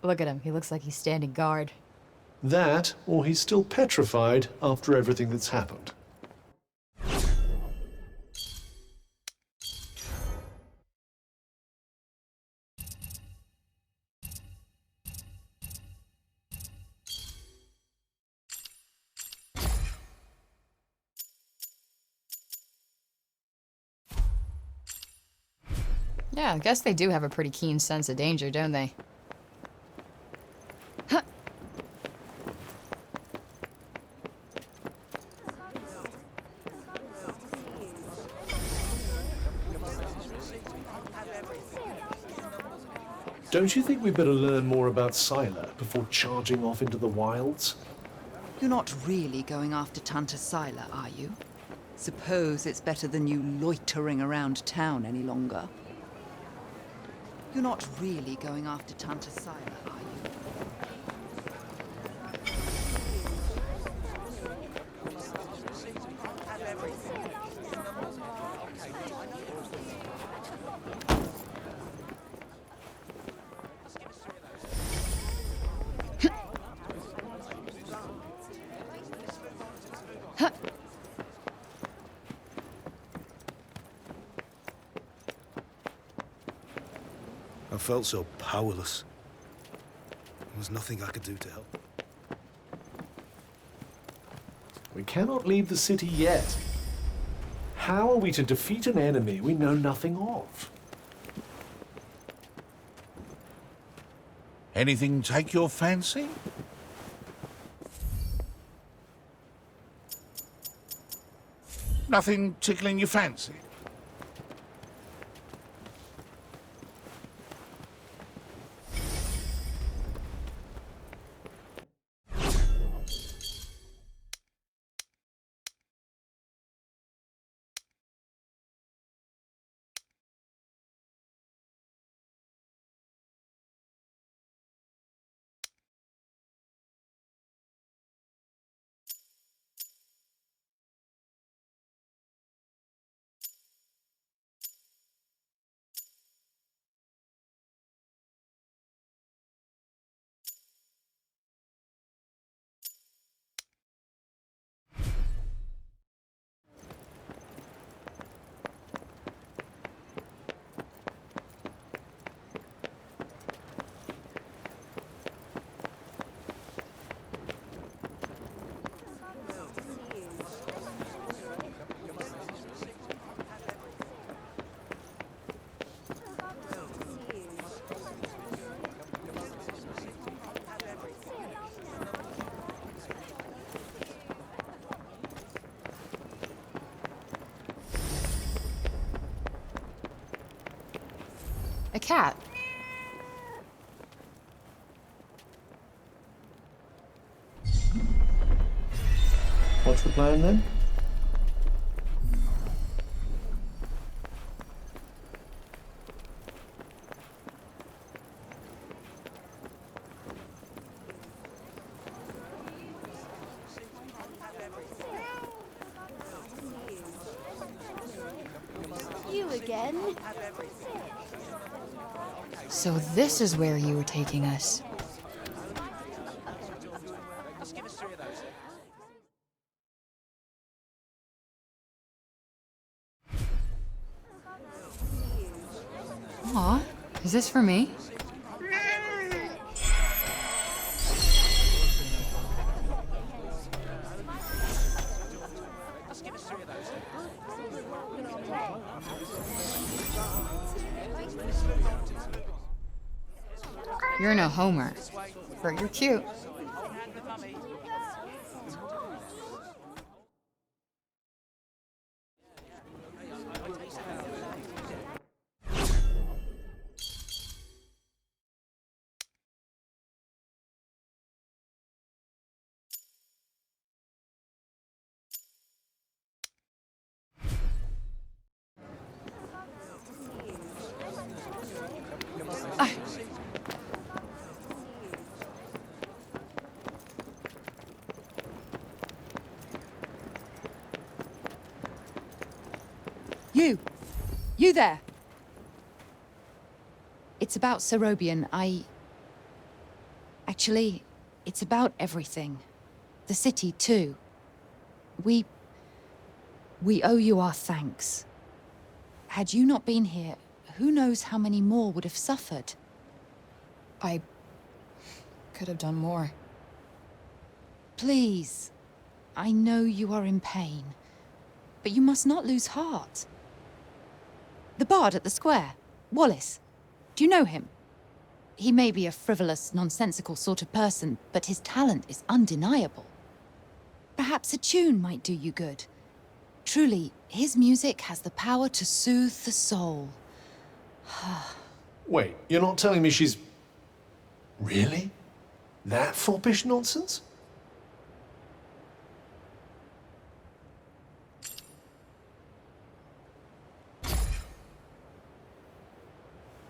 Look at him. He looks like he's standing guard. That, or he's still petrified after everything that's happened. Yeah, I guess they do have a pretty keen sense of danger, don't they? Huh. Don't you think we better learn more about Scylla before charging off into the wilds? You're not really going after Tanta Scylla, are you? Suppose it's better than you loitering around town any longer. You're not really going after Tanta Scylla, are you? I felt so powerless. There was nothing I could do to help. We cannot leave the city yet. How are we to defeat an enemy we know nothing of? Anything take your fancy? Nothing tickling your fancy? A cat. What's the plan then? You again? So this is where you were taking us. Aw, is this for me? You're no homer, but you're cute. You there! It's about Cerobian. Actually, it's about everything. The city, too. We owe you our thanks. Had you not been here, who knows how many more would have suffered? I could have done more. Please. I know you are in pain, but you must not lose heart. The bard at the square, Wallace. Do you know him? He may be a frivolous, nonsensical sort of person, but his talent is undeniable. Perhaps a tune might do you good. Truly, his music has the power to soothe the soul. Wait, you're not telling me she's... Really? That foppish nonsense?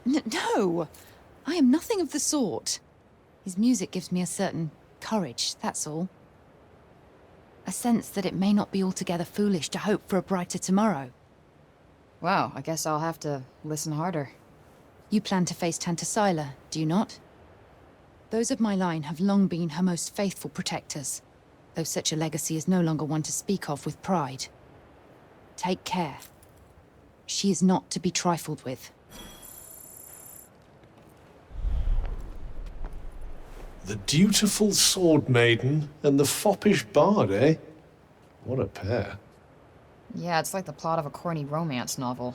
No! I am nothing of the sort. His music gives me a certain courage, that's all. A sense that it may not be altogether foolish to hope for a brighter tomorrow. Wow, I guess I'll have to listen harder. You plan to face Tantasila, do you not? Those of my line have long been her most faithful protectors, though such a legacy is no longer one to speak of with pride. Take care. She is not to be trifled with. The dutiful sword maiden and the foppish bard, eh? What a pair. Yeah, it's like the plot of a corny romance novel.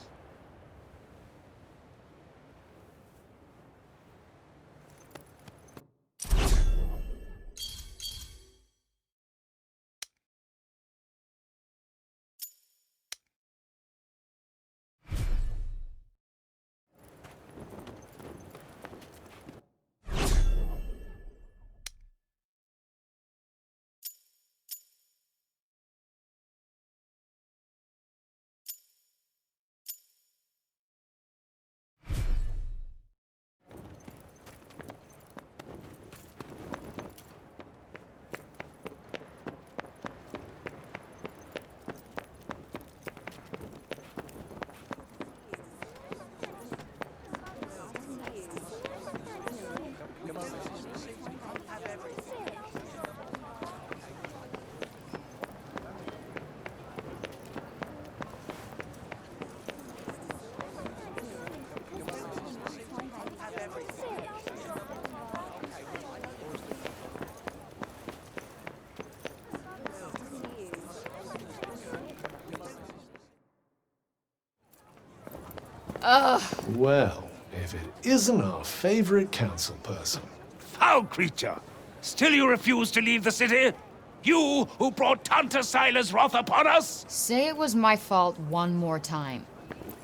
Well, if it isn't our favorite council person. Foul creature! Still you refuse to leave the city? You who brought Tantasila's wrath upon us? Say it was my fault one more time.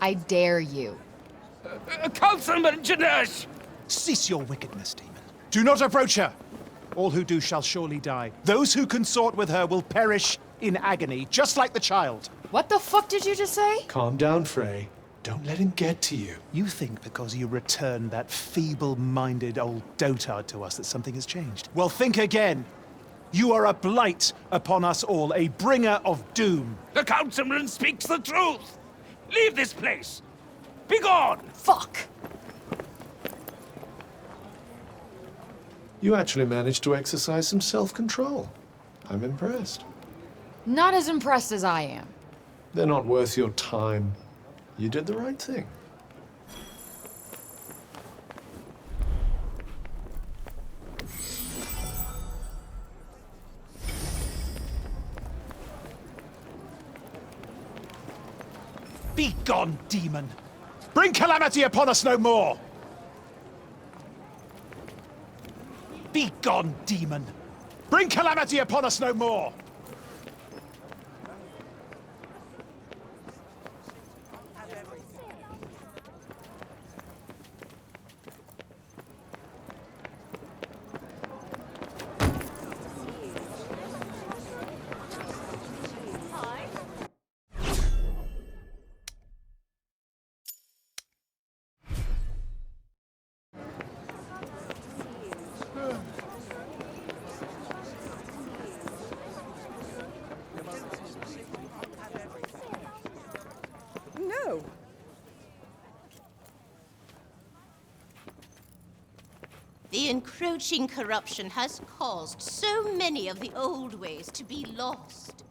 I dare you. Councilman Janesh! Cease your wickedness, demon. Do not approach her. All who do shall surely die. Those who consort with her will perish in agony, just like the child. What the fuck did you just say? Calm down, Frey. Don't let him get to you. You think because you returned that feeble-minded old dotard to us that something has changed? Well, think again. You are a blight upon us all, a bringer of doom. The councilman speaks the truth! Leave this place! Begone! Fuck! You actually managed to exercise some self-control. I'm impressed. Not as impressed as I am. They're not worth your time. You did the right thing. Begone, demon! Bring calamity upon us no more! Begone, demon! Bring calamity upon us no more! The encroaching corruption has caused so many of the old ways to be lost.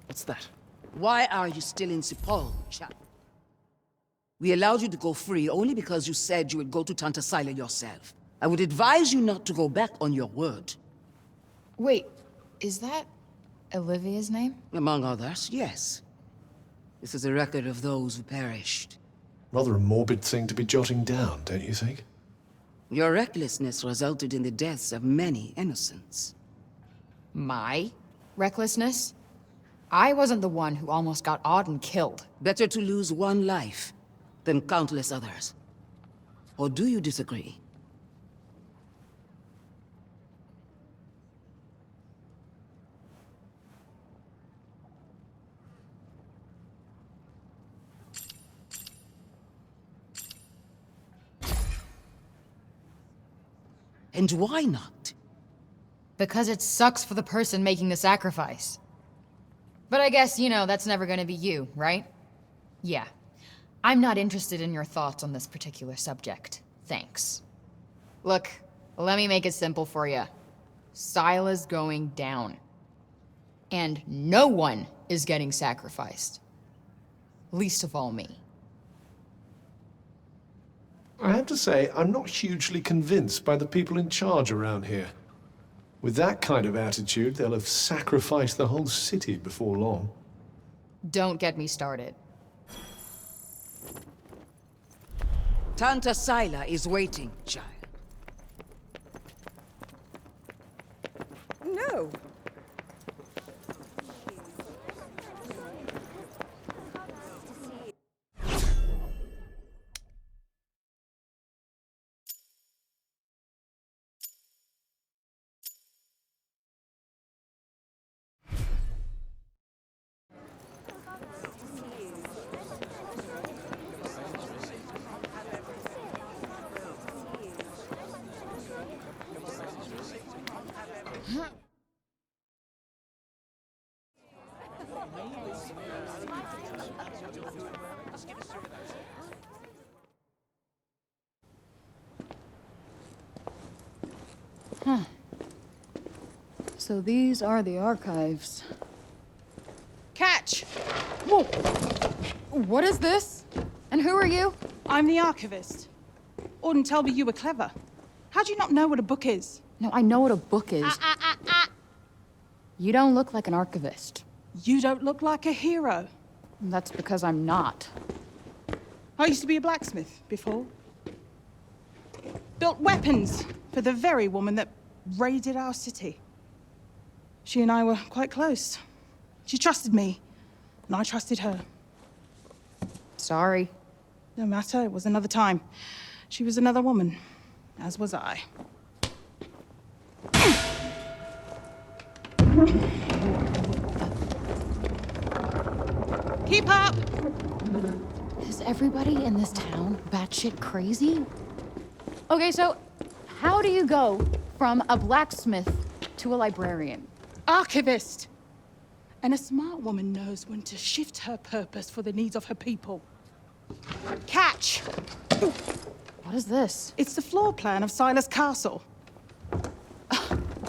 What's that? Why are you still in Sepulveda, chap? We allowed you to go free only because you said you would go to Tanta Sila yourself. I would advise you not to go back on your word. Wait, is that Olivia's name? Among others, yes. This is a record of those who perished. Rather a morbid thing to be jotting down, don't you think? Your recklessness resulted in the deaths of many innocents. My recklessness? I wasn't the one who almost got Auden killed. Better to lose one life than countless others. Or do you disagree? And why not? Because it sucks for the person making the sacrifice. But I guess, you know, that's never gonna be you, right? Yeah. I'm not interested in your thoughts on this particular subject. Thanks. Look, let me make it simple for you. Sila's going down. And no one is getting sacrificed. Least of all me. I have to say, I'm not hugely convinced by the people in charge around here. With that kind of attitude, they'll have sacrificed the whole city before long. Don't get me started. Tanta Sila is waiting, child. No. So these are the archives. Catch! Whoa! What is this? And who are you? I'm the archivist. Auden told me you were clever. How do you not know what a book is? No, I know what a book is. You don't look like an archivist. You don't look like a hero. That's because I'm not. I used to be a blacksmith before. Built weapons for the very woman that raided our city. She and I were quite close. She trusted me, and I trusted her. Sorry. No matter, it was another time. She was another woman, as was I. Keep up! Is everybody in this town batshit crazy? Okay, so how do you go from a blacksmith to a librarian? Archivist! And a smart woman knows when to shift her purpose for the needs of her people. Catch! What is this? It's the floor plan of Sila's castle.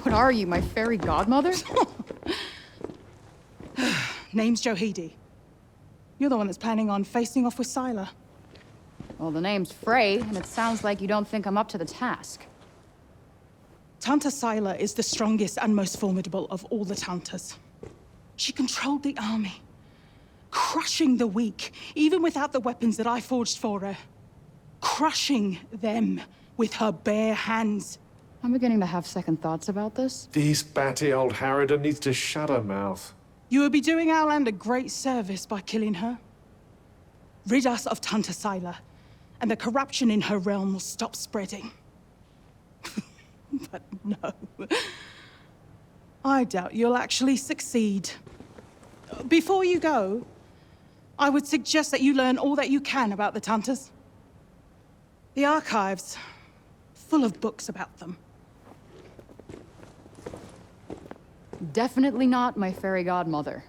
What are you, my fairy godmother? Name's Johidi. You're the one that's planning on facing off with Sila. Well, the name's Frey, and it sounds like you don't think I'm up to the task. Tanta Sila is the strongest and most formidable of all the Tantas. She controlled the army, crushing the weak, even without the weapons that I forged for her. Crushing them with her bare hands. I'm beginning to have second thoughts about this. This batty old harridan needs to shut her mouth. You would be doing our land a great service by killing her. Rid us of Tanta Sila, and the corruption in her realm will stop spreading. But no. I doubt you'll actually succeed. Before you go, I would suggest that you learn all that you can about the Tantas. The archives, full of books about them. Definitely not my fairy godmother.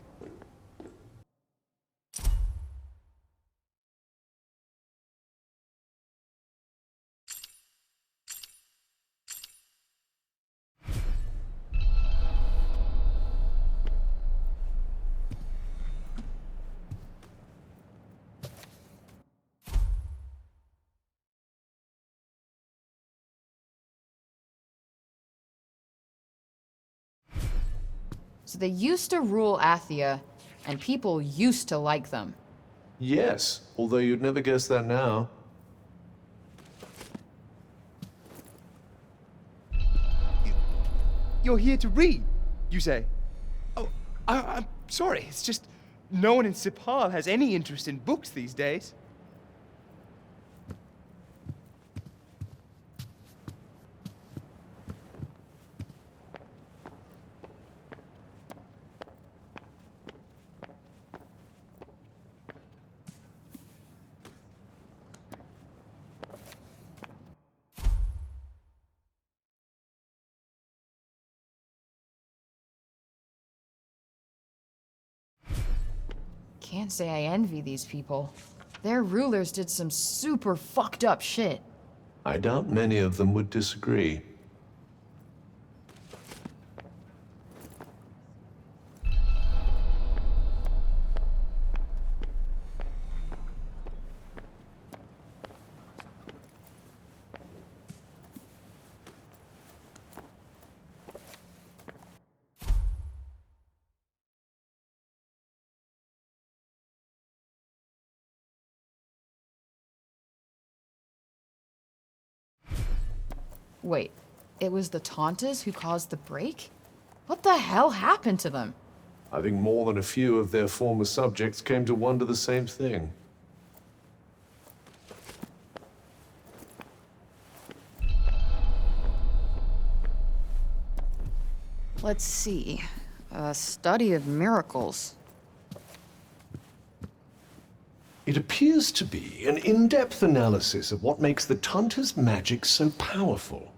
So they used to rule Athia, and people used to like them. Yes, although you'd never guess that now. You're here to read, you say? Oh, I'm sorry. It's just no one in Sepal has any interest in books these days. Can't say I envy these people. Their rulers did some super fucked up shit. I doubt many of them would disagree. Wait, it was the Tauntas who caused the break? What the hell happened to them? I think more than a few of their former subjects came to wonder the same thing. Let's see. A study of miracles. It appears to be an in-depth analysis of what makes the Tanta's magic so powerful.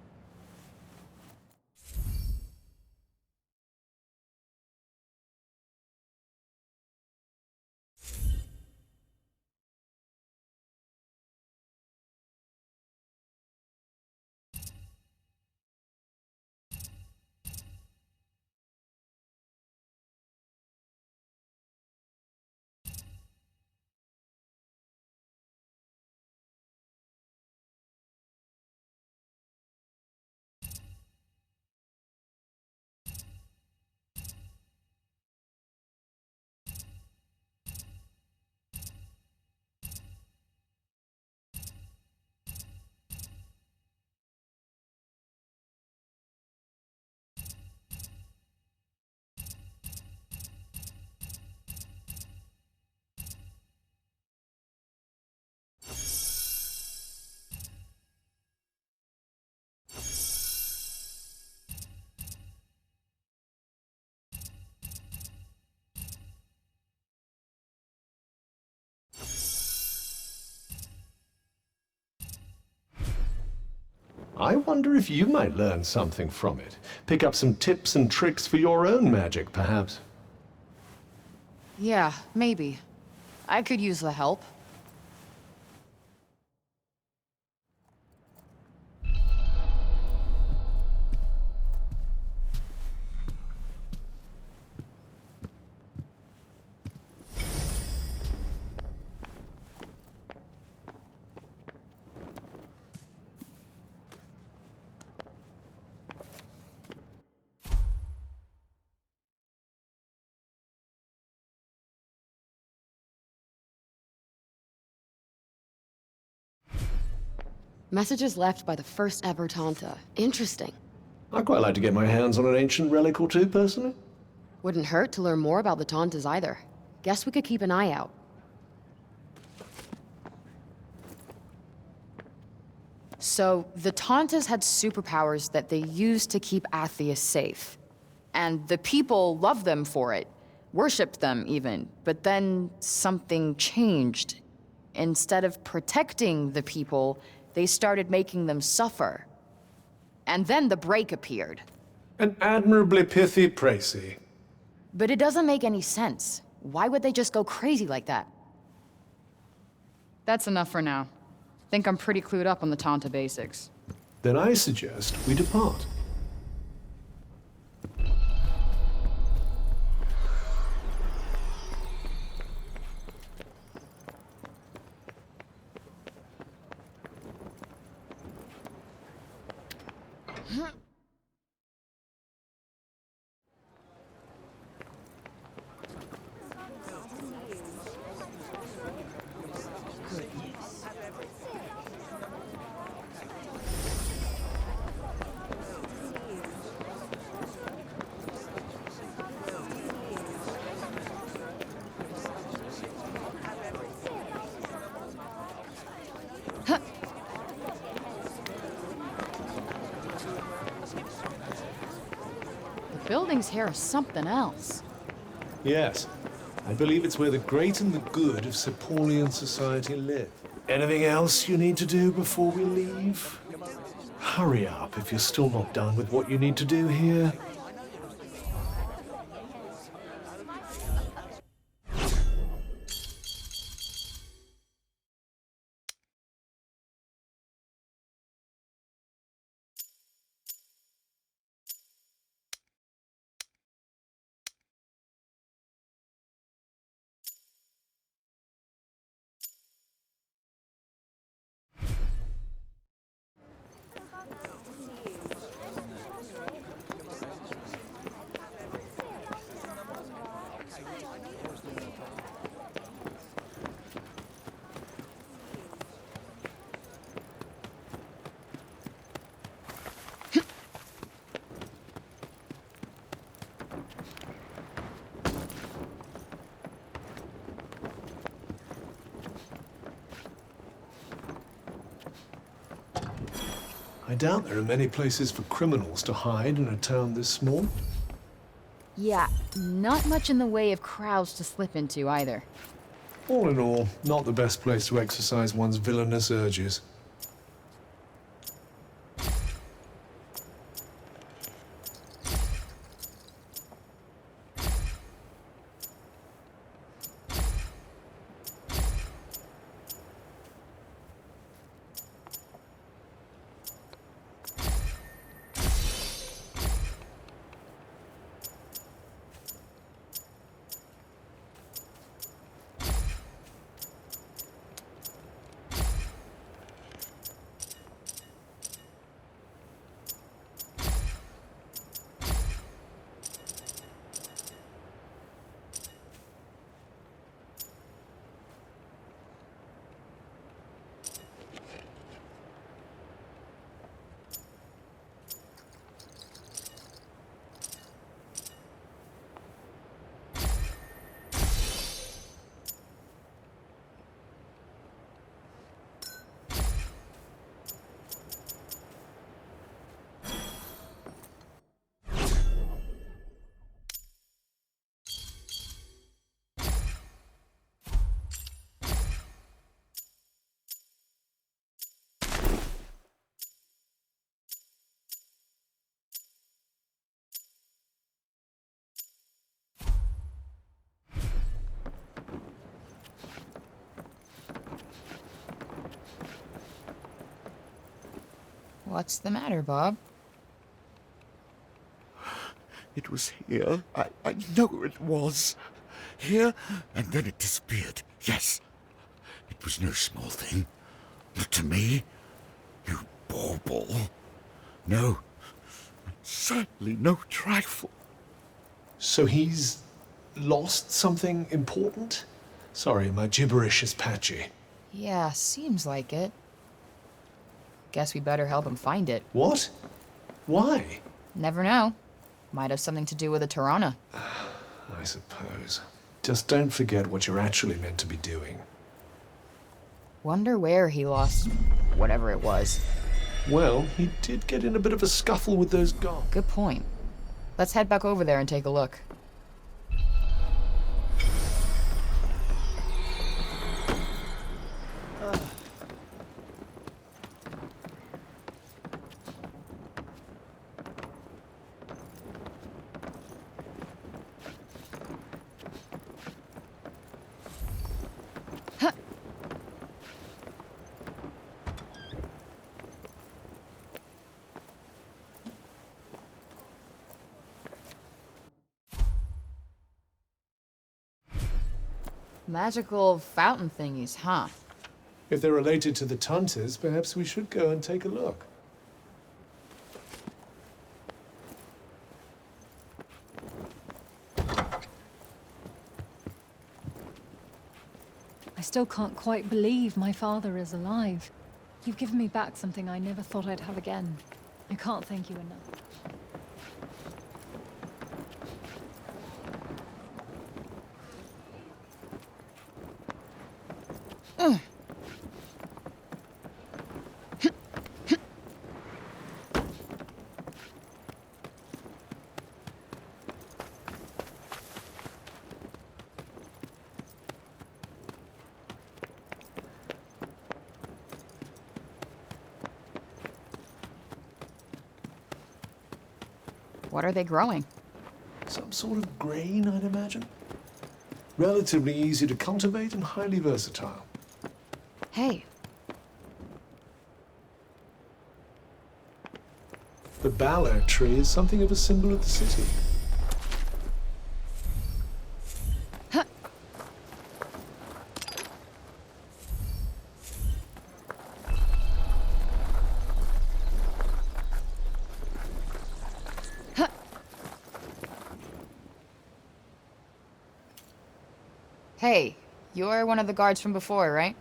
I wonder if you might learn something from it. Pick up some tips and tricks for your own magic, perhaps. Yeah, maybe. I could use the help. Messages left by the first ever Tanta. Interesting. I'd quite like to get my hands on an ancient relic or two, personally. Wouldn't hurt to learn more about the Tantas either. Guess we could keep an eye out. So, the Tauntas had superpowers that they used to keep Athia safe. And the people loved them for it. Worshipped them, even. But then something changed. Instead of protecting the people, they started making them suffer. And then the break appeared. An admirably pithy précis. But it doesn't make any sense. Why would they just go crazy like that? That's enough for now. Think I'm pretty clued up on the Tanta basics. Then I suggest we depart. The buildings here are something else. Yes. I believe it's where the great and the good of Sepolian society live. Anything else you need to do before we leave? Hurry up if you're still not done with what you need to do here. I doubt there are many places for criminals to hide in a town this small. Yeah, not much in the way of crowds to slip into either. All in all, not the best place to exercise one's villainous urges. What's the matter, Bob? It was here. I know it was. Here, and then it disappeared. Yes. It was no small thing. Not to me. You bauble. No. Certainly no trifle. So he's lost something important? Sorry, my gibberish is patchy. Yeah, seems like it. Guess we better help him find it. What? Why? Never know. Might have something to do with a Tirana. I suppose. Just don't forget what you're actually meant to be doing. Wonder where he lost whatever it was. Well, he did get in a bit of a scuffle with those guards. Good point. Let's head back over there and take a look. Magical fountain thingies, huh? If they're related to the Tuntas, perhaps we should go and take a look. I still can't quite believe my father is alive. You've given me back something I never thought I'd have again. I can't thank you enough. What are they growing? Some sort of grain, I'd imagine. Relatively easy to cultivate and highly versatile. Hey, The Baller tree is something of a symbol of the city. hey, you're one of the guards from before, right?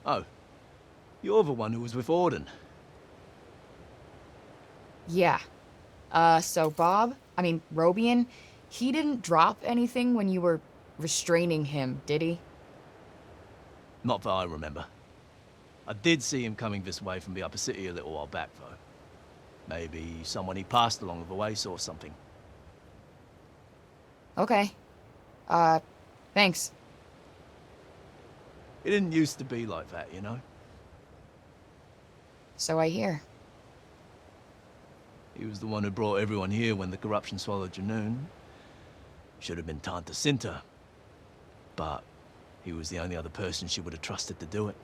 Oh. You're the one who was with Auden. Yeah. So Robian, he didn't drop anything when you were restraining him, did he? Not that I remember. I did see him coming this way from the upper city a little while back, though. Maybe someone he passed along the way saw something. Okay. Thanks. It didn't used to be like that, you know? So I hear. He was the one who brought everyone here when the corruption swallowed Junoon. Should have been Tanta Cinta. But he was the only other person she would have trusted to do it.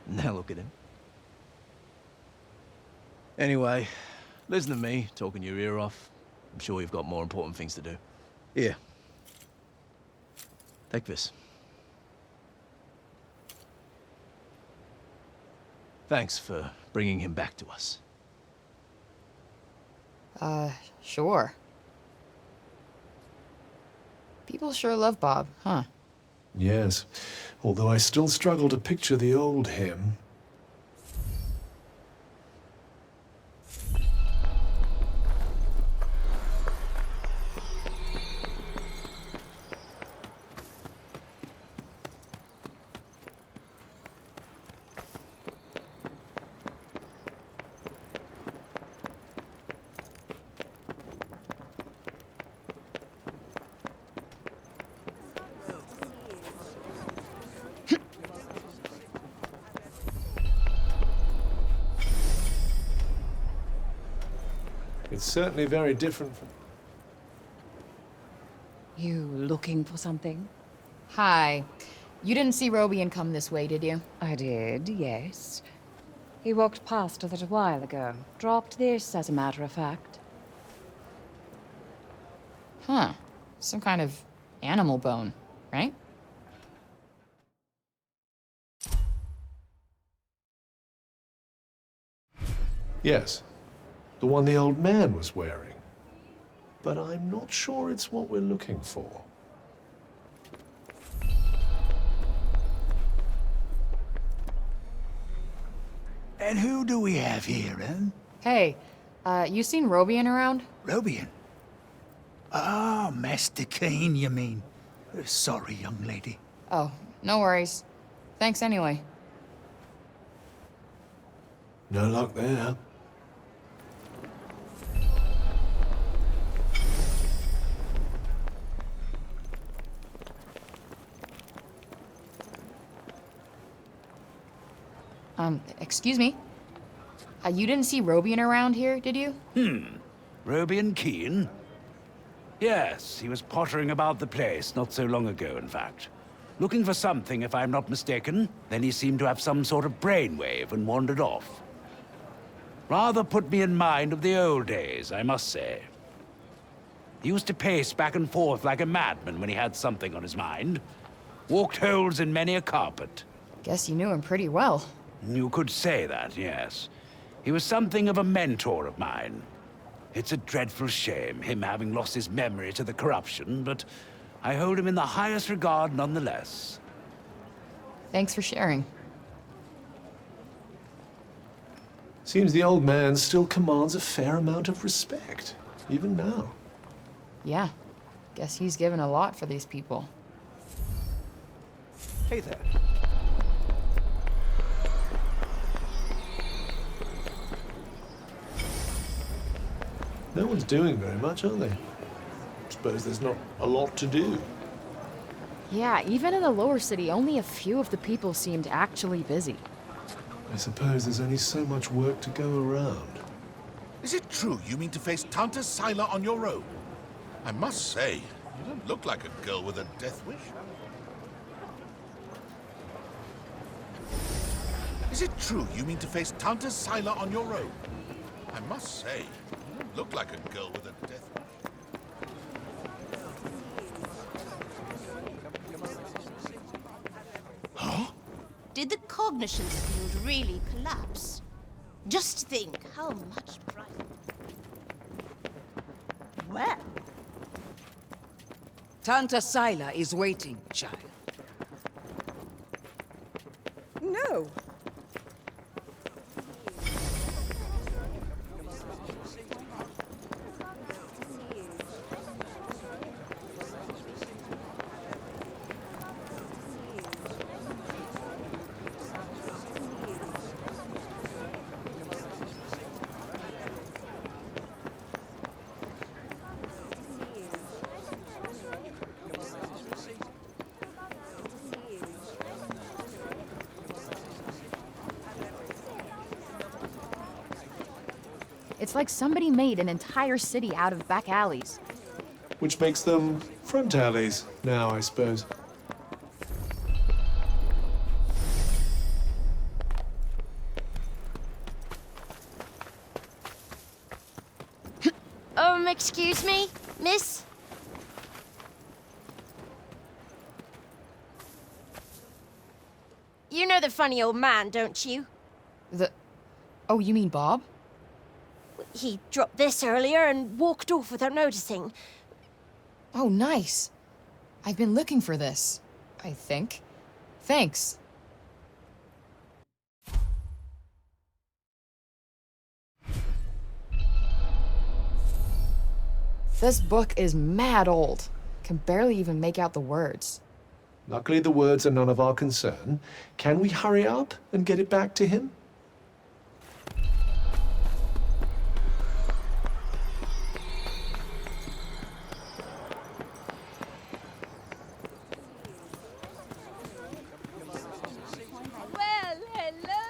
Now look at him. Anyway, listen to me talking your ear off. I'm sure you've got more important things to do. Here. Take this. Thanks for bringing him back to us. Sure. People sure love Bob, huh? Yes, although I still struggle to picture the old him. It's certainly very different from... You looking for something? Hi. You didn't see Robian come this way, did you? I did, yes. He walked past a little while ago. Dropped this, as a matter of fact. Huh. Some kind of animal bone, right? Yes, the one the old man was wearing. But I'm not sure it's what we're looking for. And who do we have here, eh? Hey, you seen Robian around? Robian? Ah, Master Kane, you mean. Sorry, young lady. Oh, no worries. Thanks anyway. No luck there. Excuse me? You didn't see Robian around here, did you? Robian Keane? Yes, he was pottering about the place not so long ago, in fact. Looking for something, if I'm not mistaken. Then he seemed to have some sort of brainwave and wandered off. Rather put me in mind of the old days, I must say. He used to pace back and forth like a madman when he had something on his mind. Walked holes in many a carpet. Guess you knew him pretty well. You could say that, yes. He was something of a mentor of mine. It's a dreadful shame, him having lost his memory to the corruption, but I hold him in the highest regard nonetheless. Thanks for sharing. Seems the old man still commands a fair amount of respect, even now. Yeah. Guess he's given a lot for these people. Hey there. No one's doing very much, are they? Suppose there's not a lot to do. Yeah, even in the lower city, only a few of the people seemed actually busy. I suppose there's only so much work to go around. Is it true you mean to face Tanta Sila on your own? I must say, you don't look like a girl with a death wish. Is it true you mean to face Tanta Sila on your own? I must say, you don't look like a girl with a death wish. Did the cognition field really collapse? Just think how much brighter. Well, Tanta Sila is waiting, child. No. It's like somebody made an entire city out of back alleys. Which makes them front alleys now, I suppose. Excuse me, miss? You know the funny old man, don't you? Oh, you mean Bob? He dropped this earlier and walked off without noticing. Oh, nice. I've been looking for this, I think. Thanks. This book is mad old. Can barely even make out the words. Luckily, the words are none of our concern. Can we hurry up and get it back to him? Well, hello!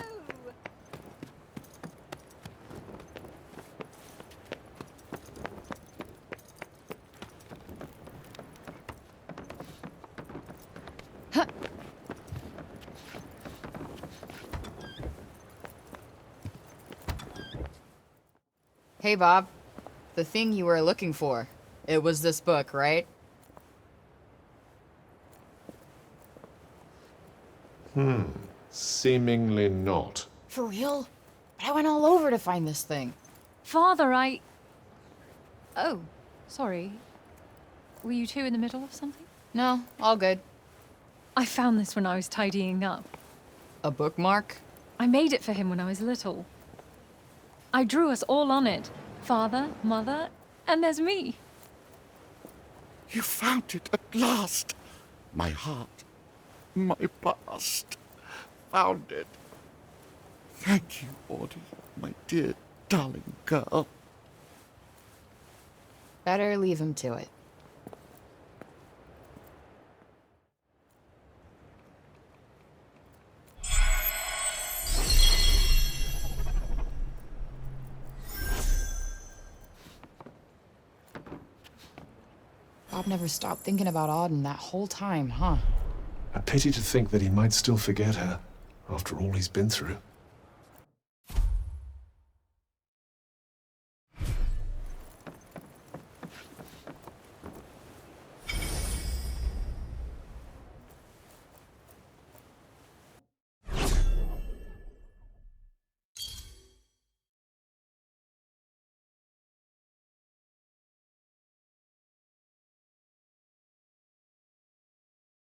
Hey, Bob. The thing you were looking for. It was this book, right? Seemingly not. For real? But I went all over to find this thing. Father, Oh, sorry. Were you two in the middle of something? No, all good. I found this when I was tidying up. A bookmark? I made it for him when I was little. I drew us all on it. Father, Mother, and there's me. You found it at last. My heart, my past. Found it. Thank you, Audie, my dear, darling girl. Better leave him to it. Bob never stopped thinking about Auden that whole time, huh? A pity to think that he might still forget her, after all he's been through.